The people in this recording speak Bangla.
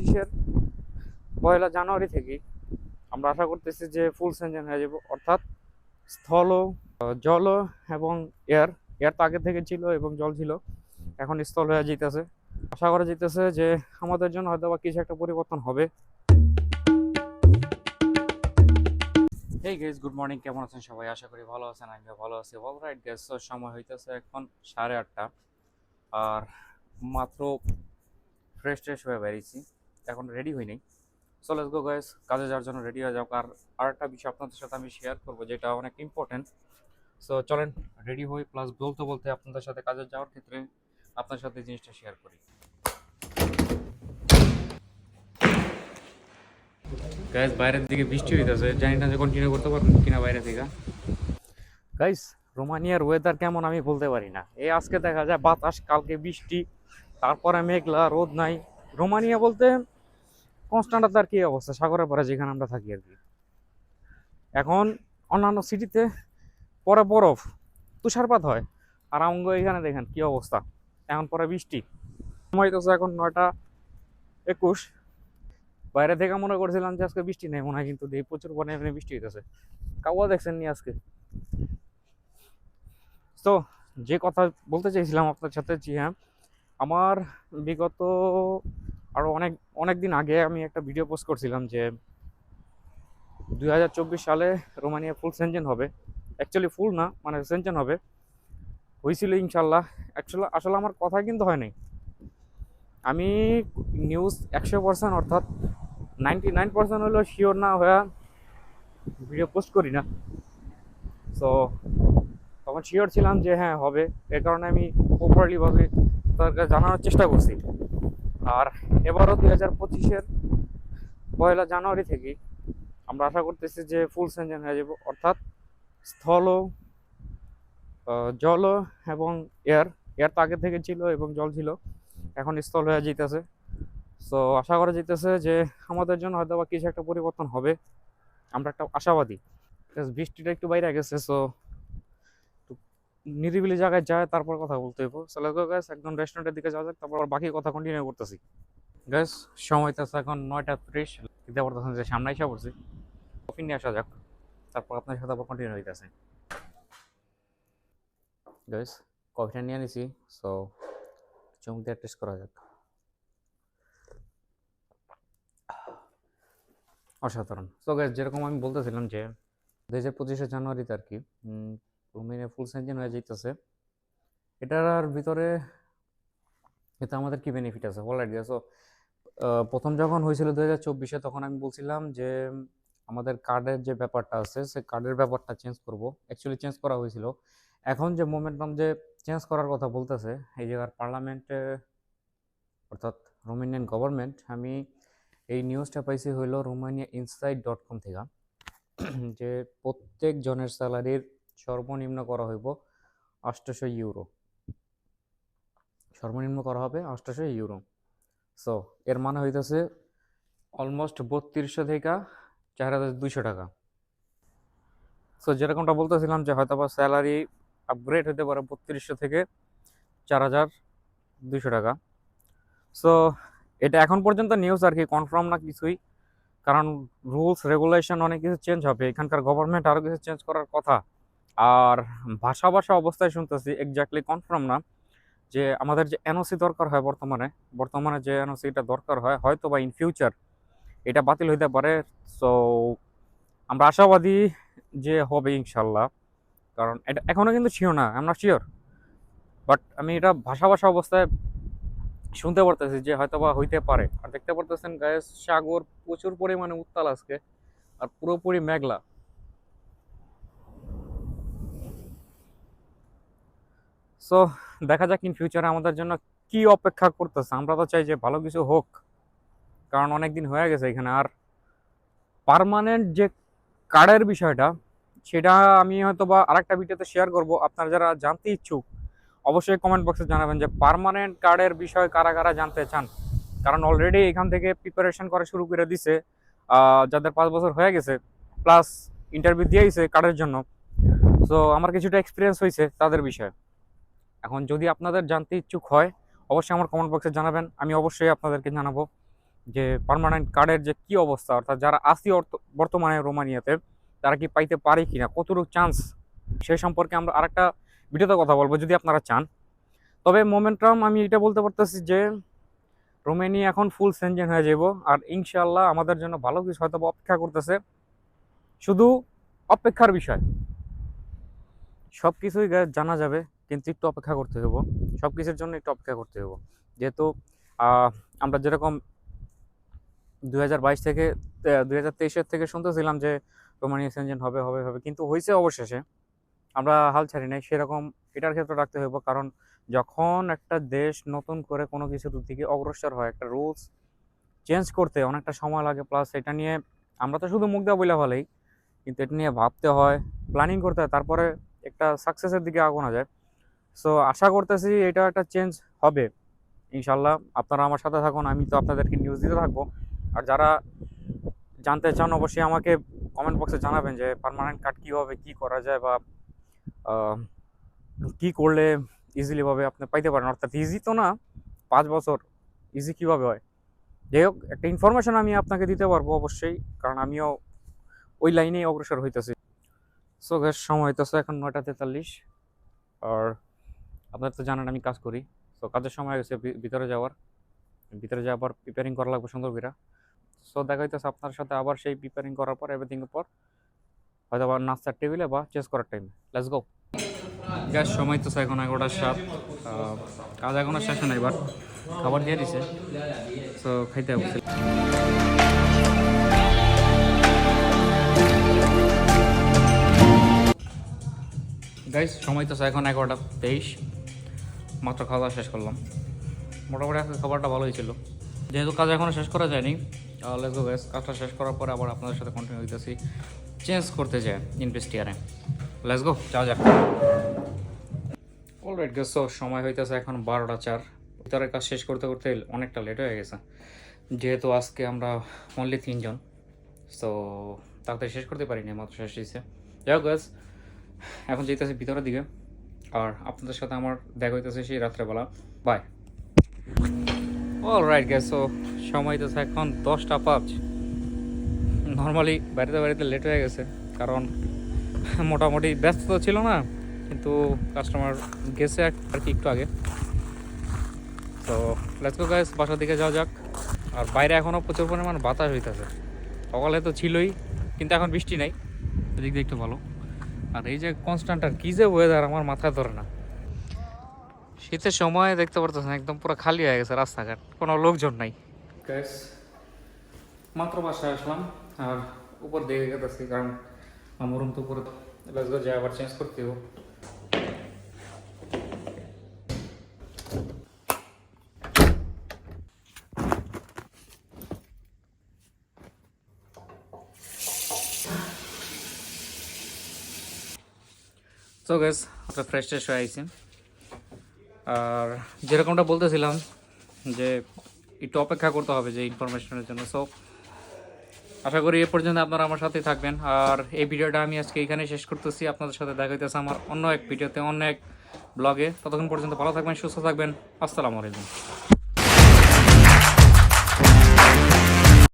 2025-এর 1 জানুয়ারি থেকে আমরা আশা করতেছি যে ফুল সেনজেন হয়ে যাব, অর্থাৎ স্থল, জল এবং এয়ার। এয়ার তো আগে থেকে ছিল এবং জল ছিল, এখন স্থল হয়ে যেতেছে। আশা করা যেতেছে যে আমাদের জন্য হয়তো বা কিছু একটা পরিবর্তন হবে। Hey guys, good morning. কেমন আছেন সবাই? আশা করি ভালো আছেন। আমিও ভালো আছি। অলরাইট গাইস, তো সময় হইতেছে এখন 8:30, আর মাত্র ফ্রেশ হয়ে বেরিয়েছি, এখন রেডি হই নাই। সো লেটস গো গাইস, কাজে যাওয়ার জন্য রেডি হয়ে যাও। আর একটা বিষয় আপনাদের সাথে আমি শেয়ার করবো, যেটা অনেক ইম্পর্টেন্ট। সো চলেন রেডি হই, প্লাস বলতে বলতে আপনাদের সাথে কাজে যাওয়ার ক্ষেত্রে আপনার সাথে জিনিসটা শেয়ার করি। গাইস, বাইরের দিকে বৃষ্টি হইতেছে, জানি না যে কন্টিনিউ করতে পারবেন কিনা বাইরে থেকে। গাইস, রোমানিয়ার ওয়েদার কেমন আমি বলতে পারি না। এই আজকে দেখা যায় বাতাস, কালকে বৃষ্টি, তারপরে মেঘলা, রোদ নাই। রোমানিয়া বলতে কনস্ট্যান্ট আর কি অবস্থা, সাগরের পরে যেখানে আমরা থাকি আর কি। এখন অন্যান্য সিটিতে পরে বরফ, তুষারপাত হয়, আর আমগো এখানে দেখেন কি অবস্থা। এখন পরে বৃষ্টি, সময় তো এখন 9:21। বাইরে থেকে মনে করছিলাম যে আজকে বৃষ্টি নেই মনে হয়, কিন্তু দেখি প্রচুর পরিমাণে বৃষ্টি হইতেছে। কাউয়া দেখছেন নি আজকে? তো যে কথা বলতে চাইছিলাম আপনার সাথে, জি হ্যাঁ, আমার বিগত আরো অনেক অনেক দিন আগে আমি একটা ভিডিও পোস্ট করছিলাম যে 2024 সালে রোমানিয়া ফুল সেনজেন হবে। অ্যাকচুয়ালি ফুল না, মানে সেনজেন হবে, হয়েছিল ইনশাল্লাহ। আসলে আমার কথা কিন্তু হয় নাই। আমি নিউজ 100%, অর্থাৎ 99% হলেও শিওর না হয়ে ভিডিও পোস্ট করি না। সো তখন শিওর ছিলাম যে হ্যাঁ হবে, এর কারণে আমি প্রপারলিভাবে তাদেরকে জানানোর চেষ্টা করছি। আর এবারও 2025-এর 1 জানুয়ারি থেকে আমরা আশা করতেছি যে ফুল সেনজেন হয়ে যাব, অর্থাৎ স্থল, জল এবং এয়ার। এয়ার তো আগে থেকে ছিল এবং জল ছিল, এখন স্থল হয়ে যেতেছে। সো আশা করা যেতেছে যে আমাদের জন্য হয়তো বা কিছু একটা পরিবর্তন হবে, আমরা একটা আশাবাদী। বৃষ্টিটা একটু বাইরে গেছে, সো নিরিবিলি জায়গায় যায় তারপর কথা বলতে হইব। চলে গো গ্যাস, একদম রেস্টুরেন্টের দিকে যাওয়া যাক, তারপর বাকি কথা কন্টিনিউ করতেছি। গ্যাস, সময় তো এখন 9:30, দিতে পারতেছেন যে সামনে এসে পড়ছি। কফি নিয়ে আসা যাক, তারপর আপনার সাথে আবার কন্টিনিউ হইতেছে। গ্যাস, কফিটা নিয়ে নিছি, সো চুমুক দিয়ে টেস্ট করা যাক। অসাধারণ। সো গ্যাস, যেরকম আমি বলতেছিলাম যে 2025-এর 1 জানুয়ারিতে আর কি রোমানিয়া ফুল সেনজেন হয়ে যাইতেছে। এটার ভিতরে এটা আমাদের কি বেনিফিট আছে অলরেডি। সো প্রথম যখন হয়েছিল 2024-এ, তখন আমি বলছিলাম যে আমাদের কার্ডের যে ব্যাপারটা আছে, সে কার্ডের ব্যাপারটা চেঞ্জ করব। অ্যাকচুয়ালি চেঞ্জ করা হয়েছিল। এখন যে মোমেন্টাম যে চেঞ্জ করার কথা বলতেছে এই জায়গার পার্লামেন্টে, অর্থাৎ রোমানিয়ান গভর্নমেন্ট, আমি এই নিউজটা পাইছি হইল romaniainsight.com থেকে, যে প্রত্যেক জনের স্যালারির সর্বনিম্ন করা হইব 800 ইউরো। সর্বনিম্ন করা হবে 800 ইউরো। সো এর মানে হইতেছে অলমোস্ট 3200 থেকে 4200 টাকা। সো যেরকমটা বলতেছিলাম যে হয়তো বা স্যালারি আপগ্রেড হতে পারে 3200 থেকে 4200 টাকা। সো এটা এখন পর্যন্ত নিউজ আর কি, কনফার্ম না কিছুই, কারণ রুলস রেগুলেশন অনেক কিছু চেঞ্জ হবে, এখানকার গভর্নমেন্ট আরও কিছু চেঞ্জ করার কথা। আর ভাষা অবস্থায় শুনতেছি, এক্স্যাক্টলি কনফার্ম না যে আমাদের যে এনওসি দরকার হয় বর্তমানে, যে এনওসিটা দরকার হয়, হয়তো বা ইন ফিউচার এটা বাতিল হইতে পারে। সো আমরা আশাবাদী যে হবে ইনশাল্লাহ, কারণ এটা এখনো কিন্তু শিওর না, আমরা শিওর, বাট আমি এটা ভাষা অবস্থায় শুনতে পারতেছি যে হয়তো বা হইতে পারে। আর দেখতে পারতেছেন গায়ে সাগর প্রচুর পরিমাণে উত্তাল আজকে, আর পুরোপুরি মেঘলা। সো দেখা যাক ইন ফিউচারে আমাদের জন্য কি অপেক্ষা করতেছে। আমরা তো চাই যে ভালো কিছু হোক, কারণ অনেকদিন হয়ে গেছে এখানে। আর পার্মানেন্ট যে কার্ডের বিষয়টা, সেটা আমি হয়তো বা আরেকটা ভিডিওতে শেয়ার করব। আপনারা যারা জানতে ইচ্ছুক অবশ্যই কমেন্ট বক্সে জানাবেন যে পার্মানেন্ট কার্ডের বিষয় কারা কারা জানতে চান, কারণ অলরেডি এখান থেকে প্রিপারেশন করা শুরু করে দিছে যাদের 5 বছর হয়ে গেছে, প্লাস ইন্টারভিউ দিয়েছে কার্ডের জন্য। সো আমার কিছুটা এক্সপিরিয়েন্স হয়েছে তাদের বিষয়ে। এখন যদি আপনাদের জানতে ইচ্ছুক হয়, অবশ্যই আমার কমেন্ট বক্সে জানাবেন, আমি অবশ্যই আপনাদেরকে জানাবো যে পার্মানেন্ট কার্ডের যে কি অবস্থা, অর্থাৎ যারা আসি বর্তমানে রোমানিয়াতে তারা কি পাইতে পারে কিনা, কতটুকু চান্স, সেই সম্পর্কে আমরা আরেকটা ভিডিওতে কথা বলবো যদি আপনারা চান। তবে মোমেন্টাম আমি এটা বলতে পারতেছি যে রোমানিয়া এখন ফুল সেনজেন হয়ে যাব, আর ইনশাআল্লাহ আমাদের জন্য ভালো কিছু হয়তো অপেক্ষা করতেছে। শুধু অপেক্ষার বিষয়, সব কিছুই জানা যাবে, কিন্তু একটু অপেক্ষা করতে হবো। সব কিছুর জন্য একটু অপেক্ষা করতে হবো, যেহেতু আমরা যেরকম 2022 থেকে 2023-এর থেকে শুনতেছিলাম যে রোমানিয়া সেনজেন হবে হবে হবে, কিন্তু হয়েছে অবশেষে। আমরা হাল ছাড়ি নাই, সেরকম এটার ক্ষেত্রে রাখতে হইব। কারণ যখন একটা দেশ নতুন করে কোনো কিছুর দিকে অগ্রসর হয়, একটা রুলস চেঞ্জ করতে অনেকটা সময় লাগে, প্লাস এটা নিয়ে আমরা তো শুধু মুখ দেওয়া বলে ভালোই, কিন্তু এটা নিয়ে ভাবতে হয়, প্ল্যানিং করতে হয়, তারপরে একটা সাকসেসের দিকে আগানো যায়। সো আশা করতেছি এটা একটা চেঞ্জ হবে ইনশাল্লাহ। আপনারা আমার সাথে থাকুন, আমি তো আপনাদেরকে নিউজ দিতে থাকবো। আর যারা জানতে চান অবশ্যই আমাকে কমেন্ট বক্সে জানাবেন যে পার্মানেন্ট কার্ড কীভাবে কী করা যায়, বা কি করলে ইজিলি ভাবে আপনি পাইতে পারেন। অর্থাৎ ইজি তো না, 5 বছর ইজি কিভাবে হয়। যাই হোক, একটা ইনফরমেশন আমি আপনাকে দিতে পারবো অবশ্যই, কারণ আমিও ওই লাইনেই অগ্রসর হইতেছি। সো গ্যাস, সময় হইতেছে এখন 9:43। আর আপনার তো জানেন আমি কাজ করি, তো কাজের সময় হয়েছে ভিতরে যাওয়ার প্রিপেয়ারিং করা লাগবে সুন্দর করে। সো দেখা হইতেছে আপনার সাথে আবার সেই প্রিপেয়ারিং করার পর, এভরিথিং এর পর হয়তো আবার নাস্তার টেবিলে বা চেস করার টাইমে। Let's go gas. সময় তো এখন 11:07। কাজ এখনো শেষ না, এবার খাবার দিয়ে দিছে, সো খাইতে হবে। গাইস, সময় তো এখন 11:23, মাত্র খাওয়া দাওয়া শেষ করলাম। মোটামুটি আজকে খাবারটা ভালোই ছিল, যেহেতু কাজ এখনও শেষ করা যায়নি। লেটস গো গাইস, কাজটা শেষ করার পরে আবার আপনাদের সাথে কন্টিনিউ হইতেছি, চেঞ্জ করতে যায় ইনভেস্টিয়ারে। লেটস গো, যাওয়া যাক। অলরাইট গাইস, সো সময় হইতেছে এখন 12:04। ভিতরের কাজ শেষ করতে করতে অনেকটা লেট হয়ে গেছে, যেহেতু আজকে আমরা অনলি 3 জন। সো তাড়াতাড়ি শেষ করতে পারিনি, মাত্র শেষ হয়েছে। যাই হোক গাইস, এখন যেতেছি ভিতরের দিকে, আর আপনাদের সাথে আমার দেখা হইতেছে সেই রাত্রেবেলা। বাই। অলরাইট গাইস, সো সময় তো এখন 10:05। নর্মালি বাড়িতে লেট হয়ে গেছে, কারণ মোটামুটি ব্যস্ত তো ছিল না, কিন্তু কাস্টমার গেছে আর কি একটু আগে। তো লেটস গো গাইস, বাসার দিকে যাওয়া যাক। আর বাইরে এখনও প্রচুর পরিমাণ বাতাস হইতেছে, সকালে তো ছিলই, কিন্তু এখন বৃষ্টি নাই, এদিক দিয়ে একটু ভালো। আর এই যে কনস্ট্যান্ট, আর কী যে ওয়েদার, আমার মাথায় ধরে না। শীতের সময় দেখতে পারতেছেন একদম পুরো খালি হয়ে গেছে রাস্তাঘাট, কোনো লোকজন নাই। গ্যাস, মাত্র বাসায় আসলাম, আর উপর দিকে গেতেছি, কারণ আমার রুম তো উপরে। লেটস গো, যাই আবার চেঞ্জ করতে হবে। সো গ্যাস, আমরা ফ্রেশ হয়ে আইছি। আর যেরকমটা বলতেছিলাম যে একটু অপেক্ষা করতে হবে যে ইনফরমেশনের জন্য। সো আশা করি এ পর্যন্ত আপনারা আমার সাথেই থাকবেন। আর এই ভিডিওটা আমি আজকে এখানে শেষ করতেছি, আপনাদের সাথে দেখা হইতেছে আমার অন্য এক ভিডিওতে, অন্য এক ব্লগে। ততক্ষণ পর্যন্ত ভালো থাকবেন, সুস্থ থাকবেন। আসসালামু আলাইকুম।